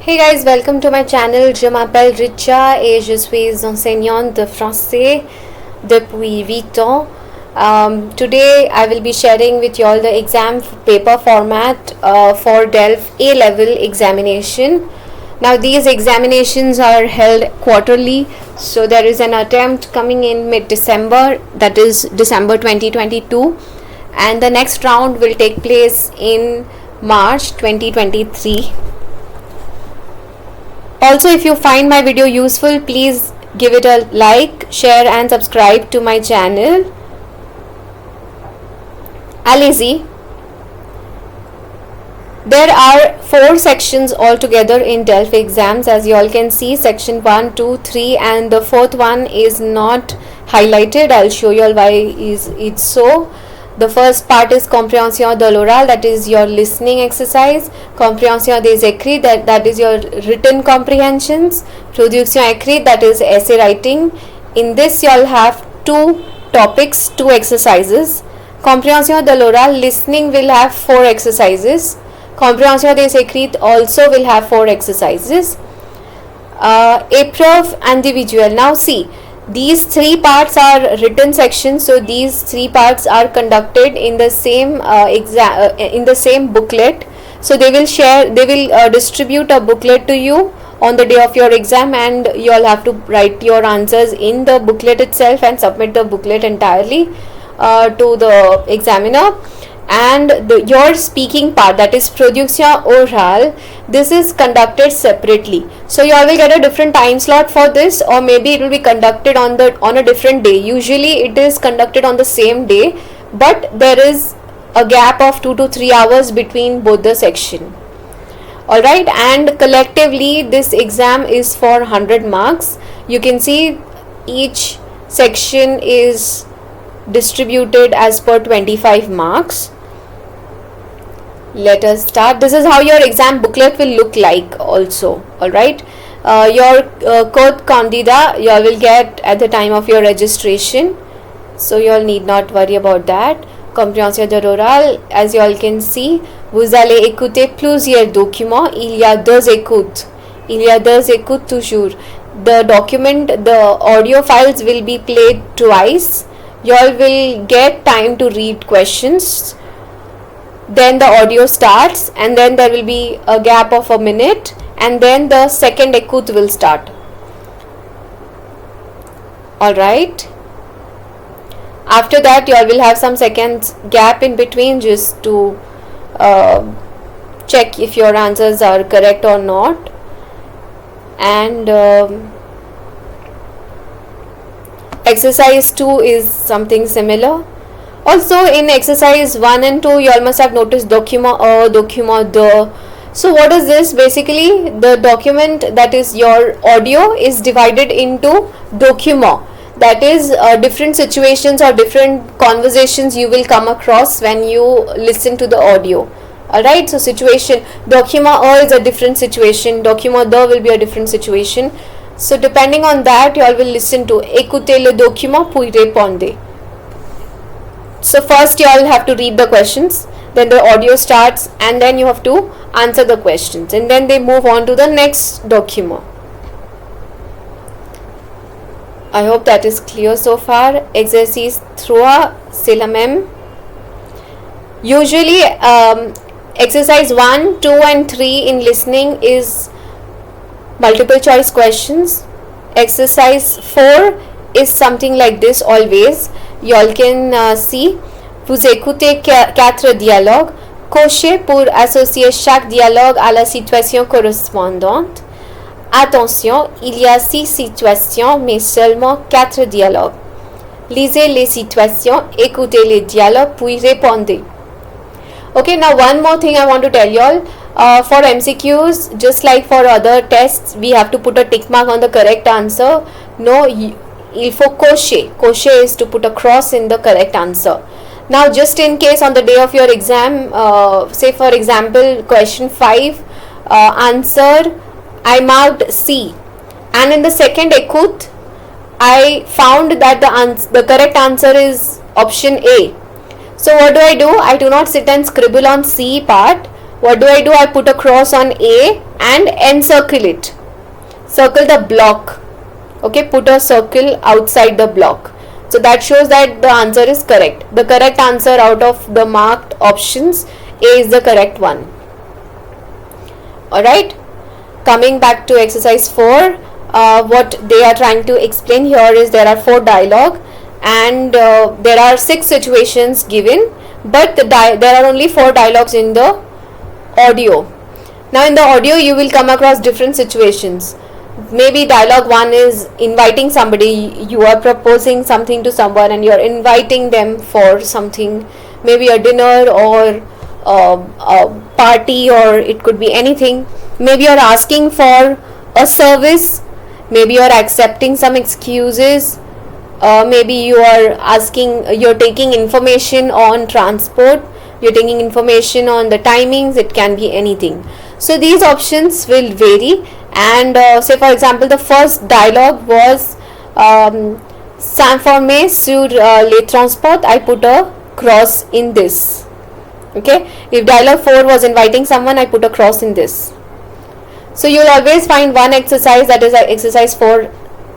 Hey guys, welcome to my channel. Je m'appelle Richa et je suis enseignante de français depuis 8 ans. Today I will be sharing with you all the exam paper format for DELF A-level examination. Now these examinations are held quarterly, so there is an attempt coming in mid-December, that is December 2022, and the next round will take place in March 2023. Also, if you find my video useful, please give it a like, share and subscribe to my channel. Allez-y. There are 4 sections altogether in DELF exams, as you all can see. Section 1, 2, 3 and the 4th one is not highlighted. I'll show you all why is it so. The first part is comprehension de l'oral, that is your listening exercise. Comprehension des écrits, that is your written comprehensions. Production écrite, that is essay writing. In this you all have 2 topics, 2 exercises. Comprehension de l'oral, listening will have 4 exercises. Comprehension des écrits also will have 4 exercises. Épreuve individuelle. Now see, these 3 parts are written sections, so these 3 parts are conducted in the same in the same booklet. So they will distribute a booklet to you on the day of your exam, and you all have to write your answers in the booklet itself and submit the booklet entirely to the examiner. And your speaking part, that is production oral, this is conducted separately. So you all will get a different time slot for this, or maybe it will be conducted on a different day. Usually it is conducted on the same day, but there is a gap of 2 to 3 hours between both the section. Alright, and collectively this exam is for 100 marks. You can see each section is distributed as per 25 marks. Let us start. This is how your exam booklet will look like also. Alright, your code candida you all will get at the time of your registration, so you all need not worry about that. Compréhension de l'oral, as you all can see, vous allez écouter plusieurs documents. Il y a 2 écoutes. Il y a 2 écoutes toujours. The audio files will be played twice. You all will get time to read questions. Then the audio starts, and then there will be a gap of a minute, and then the second écoute will start. Alright. After that you all will have some seconds gap in between, just to check if your answers are correct or not. And exercise 2 is something similar. Also in exercise 1 and 2 you all must have noticed document document de. So what is this? Basically the document, that is your audio, is divided into document, that is different situations or different conversations you will come across when you listen to the audio. Alright, so situation document is a different situation, document de will be a different situation. So depending on that you all will listen to écoutez le document puis répondez. So first you all have to read the questions, then the audio starts, and then you have to answer the questions, and then they move on to the next document. I hope that is clear so far. Exercice 3, c'est la même. Usually exercise 1, 2 and 3 in listening is multiple choice questions. Exercise 4 is something like this always. You all can see, vous écoutez 4 dialogues, cochez pour associer chaque dialogue à la situation correspondante. Attention, il y a 6 situations mais seulement 4 dialogues. Lisez les situations, écoutez les dialogues puis répondez. Okay, now one more thing I want to tell you all. For MCQs, just like for other tests, we have to put a tick mark on the correct answer. No, il faut cocher. Cocher is to put a cross in the correct answer. Now just in case on the day of your exam, say for example question 5 answer I marked C, and in the second écoute I found that the correct answer is option A. So what do? I do not sit and scribble on C part, What do? I put a cross on A and encircle it. Circle the block. Okay, put a circle outside the block. So that shows that the answer is correct. The correct answer out of the marked options, A is the correct one. Alright, coming back to exercise 4, what they are trying to explain here is there are 4 dialogue and there are 6 situations given, but there are only 4 dialogues in the audio. Now in the audio you will come across different situations. Maybe dialogue 1 is inviting somebody. You are proposing something to someone and you are inviting them for something, maybe a dinner or a party, or it could be anything. Maybe you are asking for a service, maybe you are accepting some excuses, maybe you are you're taking information on transport, you're taking information on the timings. It can be anything. So these options will vary. And say for example the first dialogue was s'informer sur les transports. I put a cross in this. Okay, if dialogue 4 was inviting someone, I put a cross in this. So you'll always find one exercise, that is exercise 4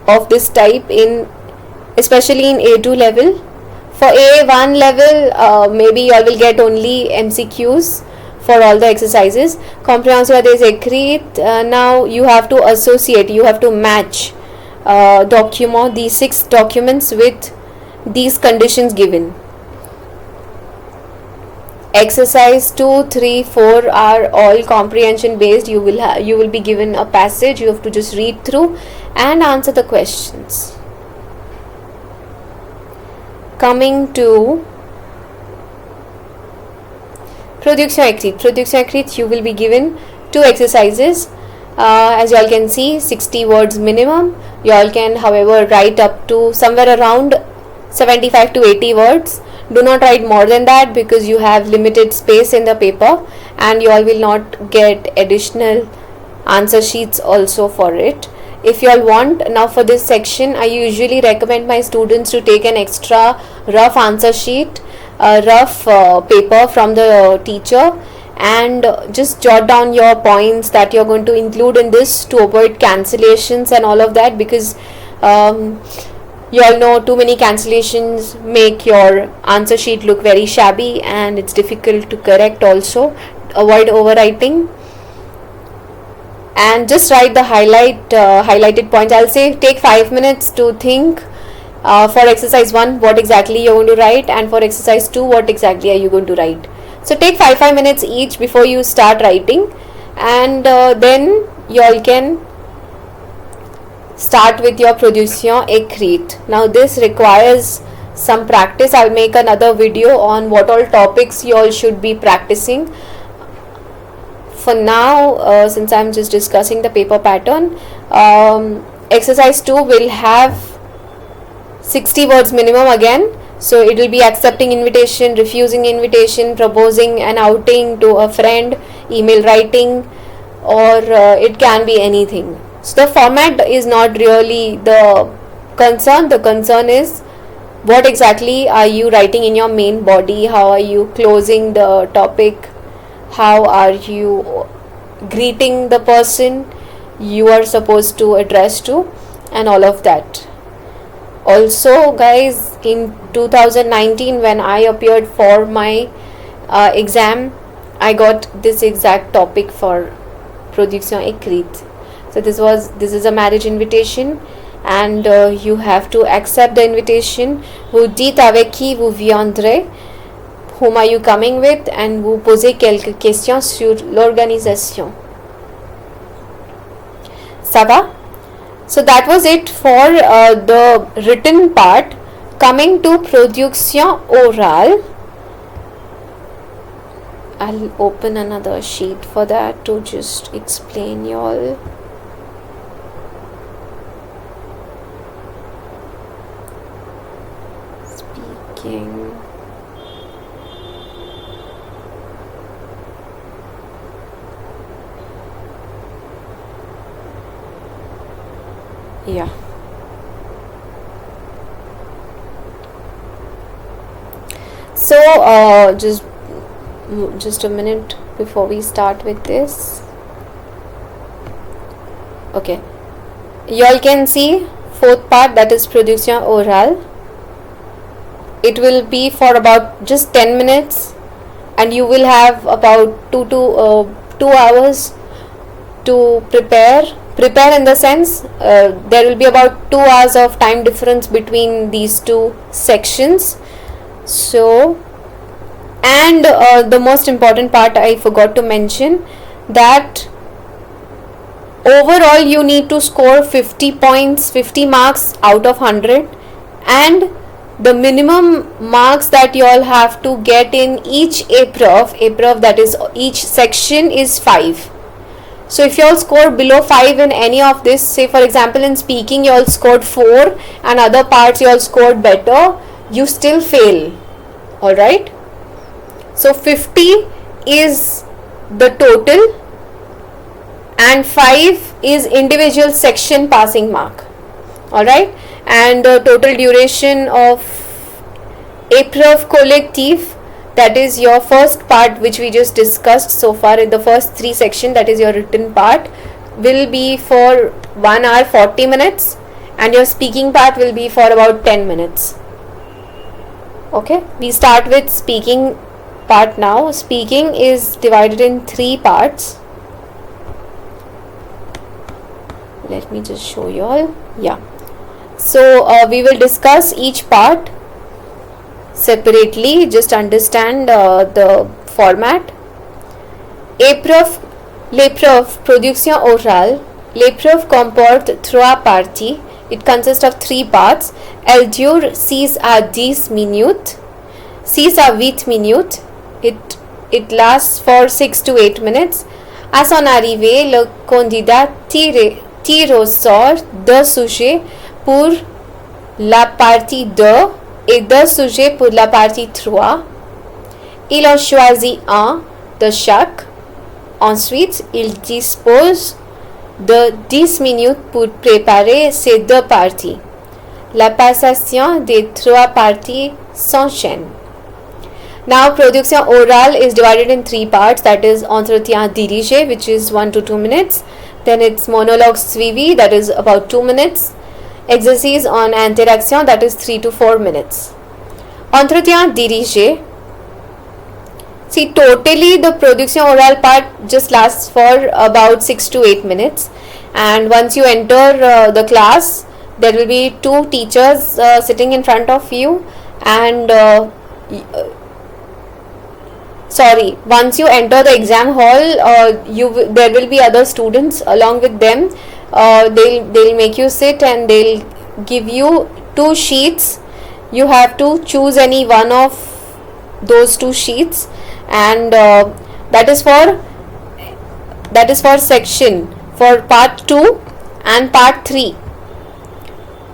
of this type, in especially in A2 level. For A1 level, maybe you all will get only MCQs for all the exercises. Comprehension is écrite. Now you have to associate, you have to match these 6 documents with these conditions given. Exercise 2, 3, 4 are all comprehension based. You will be given a passage. You have to just read through and answer the questions. Coming to production écrite, you will be given 2 exercises. As you all can see, 60 words minimum. You all can, however, write up to somewhere around 75 to 80 words. Do not write more than that because you have limited space in the paper and you all will not get additional answer sheets also for it. If you all want, now for this section I usually recommend my students to take an extra rough answer sheet, rough paper from the teacher, and just jot down your points that you're going to include in this to avoid cancellations and all of that, because you all know too many cancellations make your answer sheet look very shabby and it's difficult to correct also. Avoid overwriting and just write the highlighted points. I'll say take 5 minutes to think for exercise 1 what exactly you're going to write, and for exercise 2 what exactly are you going to write. So take 5 minutes each before you start writing, and then you all can start with your production écrite. Now this requires some practice. I'll make another video on what all topics you all should be practicing. For now, since I'm just discussing the paper pattern, exercise 2 will have 60 words minimum again. So it will be accepting invitation, refusing invitation, proposing an outing to a friend, email writing, or it can be anything. So the format is not really the concern. The concern is what exactly are you writing in your main body, how are you closing the topic, how are you greeting the person you are supposed to address to, and all of that. Also guys, in 2019 when I appeared for my exam, I got this exact topic for production écrite. So this is a marriage invitation, and you have to accept the invitation. Vous dites avec qui vous viendrez, whom are you coming with, and vous posez quelques questions sur l'organisation. Ça va? So that was it for the written part. Coming to production orale, I'll open another sheet for that to just explain y'all. Speaking. Yeah. So just just a minute before we start with this. Okay, you all can see fourth part, that is production orale. It will be for about just 10 minutes and you will have about 2 hours to prepare in the sense there will be about 2 hours of time difference between these two sections. So, and the most important part I forgot to mention, that overall you need to score 50 points, 50 marks out of 100, and the minimum marks that you all have to get in each APROF, that is each section, is 5. So if you all score below 5 in any of this, say for example in speaking you all scored 4 and other parts you all scored better, you still fail. Alright, so 50 is the total and 5 is individual section passing mark. Alright, and the total duration of épreuve collective, that is your first part which we just discussed so far in the first 3 sections, that is your written part, will be for 1 hour 40 minutes and your speaking part will be for about 10 minutes. Okay, we start with speaking part now. Speaking is divided in 3 parts. Let me just show you all. Yeah, so we will discuss each part separately. Just understand the format. L'épreuve production orale. L'épreuve comporte 3 parties. It consists of 3 parts. Elle dure 6 à 10 minutes. 6 à 8 minutes. It lasts for 6 to 8 minutes. À son arrivée, le candidat tire au sort 2 sujets pour la partie 2 et 2 sujets pour la partie 3. Il en choisit un de chaque. Ensuite, il dispose de 10 minutes pour préparer ces 2 parties. La passation des 3 parties s'enchaîne. Now, production orale is divided in 3 parts, that is entretien dirigé, which is 1 to 2 minutes. Then it's monologue suivi, that is about 2 minutes. Exercice en interaction, that is 3 to 4 minutes. Entretien dirigé. See, totally the production orale part just lasts for about 6 to 8 minutes. And once you enter the class, there will be 2 teachers sitting in front of you, and once you enter the exam hall, there will be other students along with them. They'll make you sit and they'll give you 2 sheets. You have to choose any one of those 2 sheets, and that is for section, for part 2 and part 3.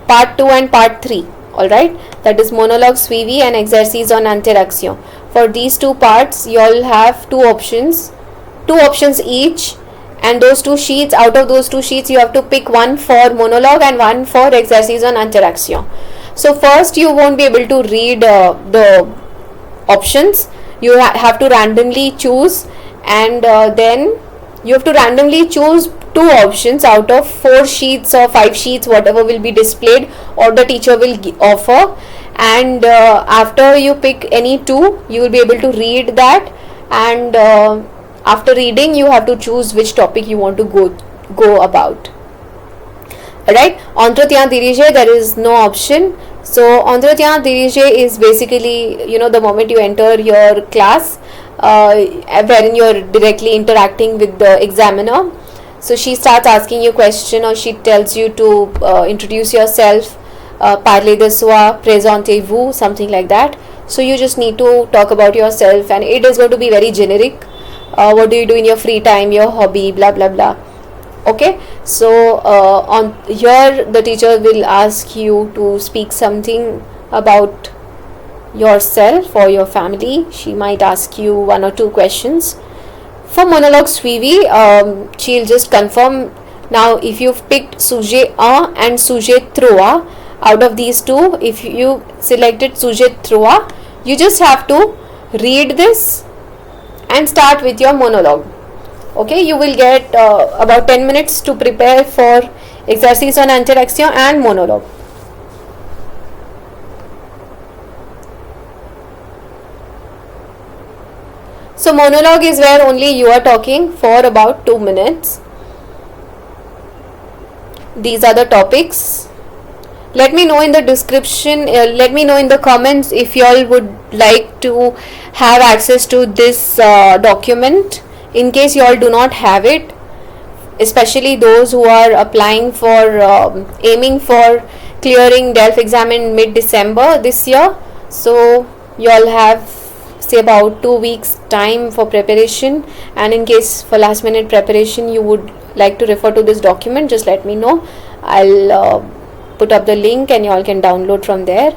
Part 2 and part 3. Alright, that is monologue suivi and exercice en interaction. For these 2 parts, you all have 2 options each, and those 2 sheets, out of those 2 sheets, you have to pick one for monologue and one for exercice en interaction. So first, you won't be able to read the options. You have to randomly choose, and then you have to randomly choose 2 options out of 4 sheets or 5 sheets, whatever will be displayed or the teacher will offer. And after you pick any 2, you will be able to read that, and after reading you have to choose which topic you want to go about. Alright, entretien dirigé, there is no option. So entretien dirigé is basically, the moment you enter your class, wherein you are directly interacting with the examiner. So she starts asking you question, or she tells you to introduce yourself, parlez de soi, présentez-vous, something like that. So you just need to talk about yourself, and it is going to be very generic. What do you do in your free time, your hobby, blah blah blah. Okay, so on here the teacher will ask you to speak something about yourself or your family. She might ask you 1 or 2 questions. For monologue suivi, she'll just confirm. Now if you've picked sujet 1 and sujet 3, out of these 2, if you selected sujet 3, you just have to read this and start with your monologue. Okay, you will get about 10 minutes to prepare for exercise on interaction and monologue. So monologue is where only you are talking for about 2 minutes. These are the topics. Let me know in the description, let me know in the comments if you all would like to have access to this document. In case you all do not have it, especially those who are applying for aiming for clearing DELF exam in mid-December this year, so you all have say about 2 weeks time for preparation, and in case for last minute preparation you would like to refer to this document, just let me know. I'll put up the link and you all can download from there.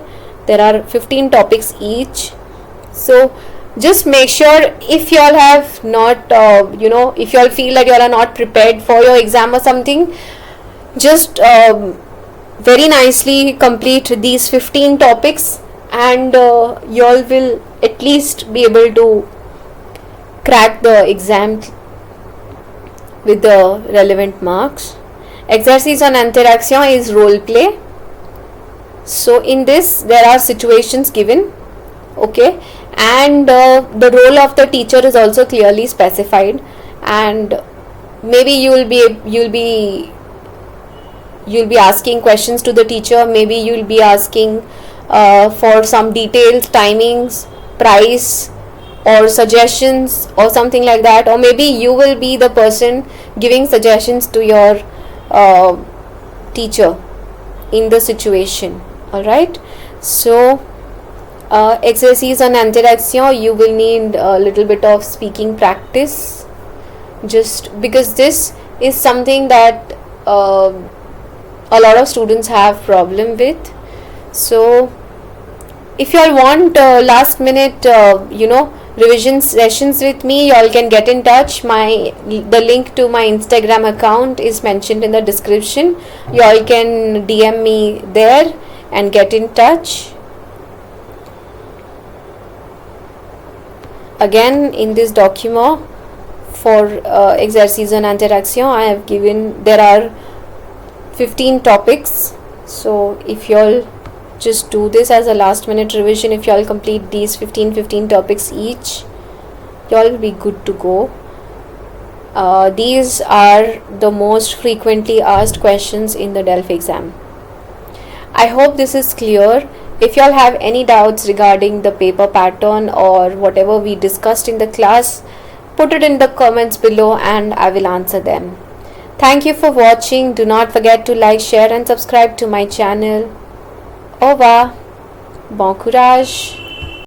There are 15 topics each, so just make sure if you all have not if you all feel that you all are not prepared for your exam or something, just very nicely complete these 15 topics and you all will at least be able to crack the exam with the relevant marks. Exercise on interaction is role play. So in this there are situations given, okay, and the role of the teacher is also clearly specified, and maybe you'll be asking questions to the teacher. Maybe you'll be asking for some details, timings, price or suggestions or something like that, or maybe you will be the person giving suggestions to your teacher in the situation. All right, so exercise on interaction, you will need a little bit of speaking practice, just because this is something that a lot of students have problem with. So if you all want last minute revision sessions with me, you all can get in touch. The link to my Instagram account is mentioned in the description. You all can DM me there and get in touch. Again, in this document for exercise on interaction, I have given, there are 15 topics. So if you all just do this as a last minute revision, if you all complete these 15 topics each, you all will be good to go. These are the most frequently asked questions in the DELF exam. I hope this is clear. If you all have any doubts regarding the paper pattern or whatever we discussed in the class, put it in the comments below and I will answer them. Thank you for watching. Do not forget to like, share and subscribe to my channel. Au revoir. Bon courage.